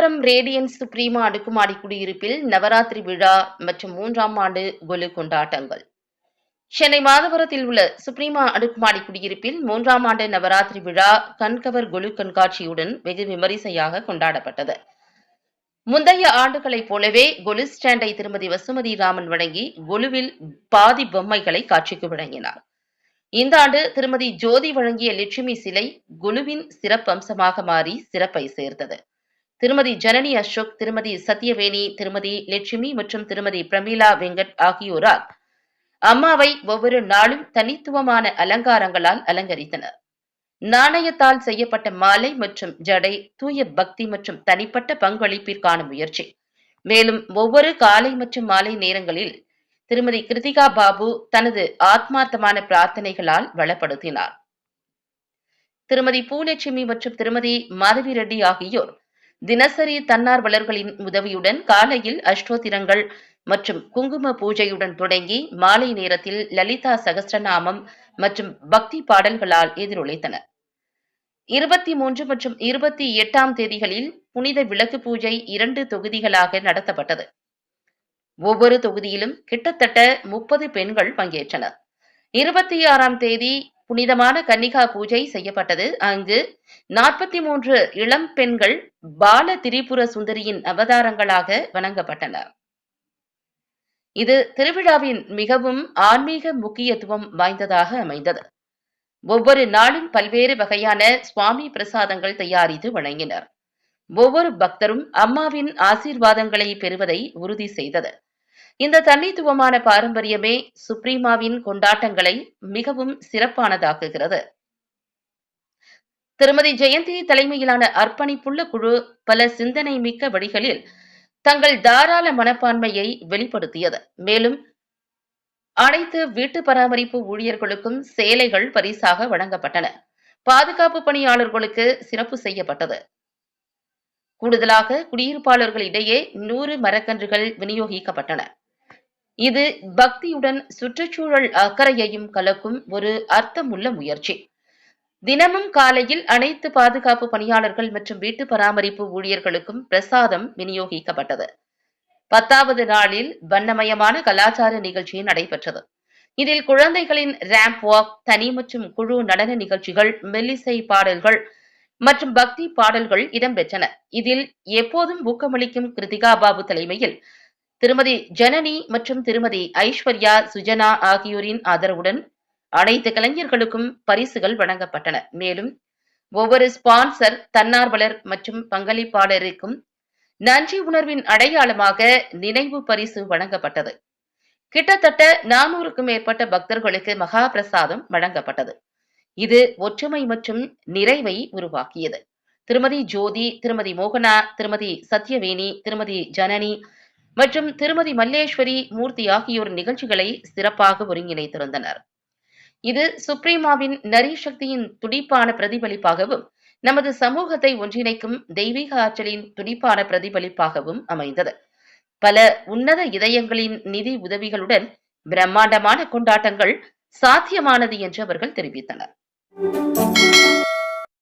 Madhavaram radians சுப்ரீமா அடுக்குமாடி குடியிருப்பில் நவராத்திரி விழா மற்றும் 3ஆம் ஆண்டு கொலு கொண்டாட்டங்கள். சென்னை மாதவரத்தில் உள்ள சுப்ரீமா அடுக்குமாடி குடியிருப்பில் 3ஆம் ஆண்டு நவராத்திரி விழா கண்கவர் கொலு கண்காட்சியுடன் வெகு விமரிசையாக கொண்டாடப்பட்டது. முந்தைய ஆண்டுகளைப் போலவே கொலு ஸ்டாண்டை திருமதி வசுமதி ராமன் வழங்கி கொலுவில் பாதி பொம்மைகளை காட்சிக்கு வழங்கினார். இந்த ஆண்டு திருமதி ஜோதி வழங்கிய லட்சுமி சிலை கொலுவின் சிறப்பம்சமாக மாறி சிறப்பை சேர்த்தது. திருமதி ஜனனி அசோக், திருமதி சத்யவேணி, திருமதி லட்சுமி மற்றும் திருமதி பிரமீளா வெங்கட் ஆகியோரால் அம்மாவை ஒவ்வொரு நாளும் தனித்துவமான அலங்காரங்களால் அலங்கரித்தனர். நாணயத்தால் செய்யப்பட்ட மாலை மற்றும் ஜடை தூய பக்தி மற்றும் தனிப்பட்ட பங்களிப்பிற்கான முயற்சி. மேலும் ஒவ்வொரு காலை மற்றும் மாலை நேரங்களில் திருமதி கிருத்திகா பாபு தனது ஆத்மார்த்தமான பிரார்த்தனைகளால் வளப்படுத்தினார். திருமதி பூலட்சுமி மற்றும் திருமதி மாதவி ரெட்டி ஆகியோர் தினசரி தன்னார்வலர்களின் உதவியுடன் காலையில் அஷ்டோத்திரங்கள் மற்றும் குங்கும பூஜையுடன் தொடங்கி மாலை நேரத்தில் லலிதா சகஸ்ரநாமம் மற்றும் பக்தி பாடல்களால் எதிரொலித்தனர். 23 மற்றும் 28ஆம் தேதிகளில் புனித விளக்கு பூஜை 2 தொகுதிகளாக நடத்தப்பட்டது. ஒவ்வொரு தொகுதியிலும் கிட்டத்தட்ட 30 பெண்கள் பங்கேற்றனர். 26ஆம் தேதி புனிதமான கன்னிகா பூஜை செய்யப்பட்டது. அங்கு 43 இளம் பெண்கள் பால திரிபுர சுந்தரியின் அவதாரங்களாக வணங்கப்பட்டனர். இது திருவிழாவின் மிகவும் ஆன்மீக முக்கியத்துவம் வாய்ந்ததாக அமைந்தது. ஒவ்வொரு நாளும் பல்வேறு வகையான சுவாமி பிரசாதங்கள் தயாரித்து வழங்கினர். ஒவ்வொரு பக்தரும் அம்மாவின் ஆசீர்வாதங்களை பெறுவதை உறுதி செய்தது. இந்த தனித்துவமான பாரம்பரியமே சுப்ரீமாவின் கொண்டாட்டங்களை மிகவும் சிறப்பானதாக்குகிறது. திருமதி ஜெயந்தி தலைமையிலான அர்ப்பணிப்புள்ள குழு பல சிந்தனை மிக்க வழிகளில் தங்கள் தாராள மனப்பான்மையை வெளிப்படுத்தியது. மேலும் அனைத்து வீட்டு பராமரிப்பு ஊழியர்களுக்கும் சேலைகள் பரிசாக வழங்கப்பட்டன. பாதுகாப்பு பணியாளர்களுக்கு சிறப்பு செய்யப்பட்டது. கூடுதலாக குடியிருப்பாளர்களிடையே 100 மரக்கன்றுகள் விநியோகிக்கப்பட்டன. இது பக்தியுடன் சுற்றுச்சூழல் அக்கறையையும் கலக்கும் ஒரு அர்த்தமுள்ள முயற்சி. தினமும் காலையில் அனைத்து பாதுகாப்பு பணியாளர்கள் மற்றும் வீட்டு பராமரிப்பு ஊழியர்களுக்கும் பிரசாதம் விநியோகிக்கப்பட்டது. 10வது நாளில் வண்ணமயமான கலாச்சார நிகழ்ச்சி நடைபெற்றது. இதில் குழந்தைகளின் ரேம்ப் வாக், தனி மற்றும் குழு நடன நிகழ்ச்சிகள், மெல்லிசை பாடல்கள் மற்றும் பக்தி பாடல்கள் இடம்பெற்றன. இதில் எப்போதும் ஊக்கமளிக்கும் கிருத்திகா பாபு தலைமையில் திருமதி ஜனனி மற்றும் திருமதி ஐஸ்வர்யா சுஜனா ஆகியோரின் ஆதரவுடன் அனைத்து கலைஞர்களுக்கும் பரிசுகள் வழங்கப்பட்டன. மேலும் ஒவ்வொரு ஸ்பான்சர், தன்னார்வலர் மற்றும் பங்களிப்பாளருக்கும் நன்றி உணர்வின் அடையாளமாக நினைவு பரிசு வழங்கப்பட்டது. கிட்டத்தட்ட 400க்கும் மேற்பட்ட பக்தர்களுக்கு மகா பிரசாதம் வழங்கப்பட்டது. இது ஒற்றுமை மற்றும் நிறைவை உருவாக்கியது. திருமதி ஜோதி, திருமதி மோகனா, திருமதி சத்யவேணி, திருமதி ஜனனி மற்றும் திருமதி மல்லேஸ்வரி மூர்த்தி ஆகியோர் நிகழ்ச்சிகளை சிறப்பாக ஒருங்கிணைத்திருந்தனர். இது சுப்ரீமாவின் நரி சக்தியின் துடிப்பான பிரதிபலிப்பாகவும் நமது சமூகத்தை ஒன்றிணைக்கும் தெய்வீக ஆற்றலின் துடிப்பான பிரதிபலிப்பாகவும் அமைந்தது. பல உன்னத இதயங்களின் நிதி உதவிகளுடன் பிரம்மாண்டமான கொண்டாட்டங்கள் சாத்தியமானது என்று அவர்கள் தெரிவித்தனர்.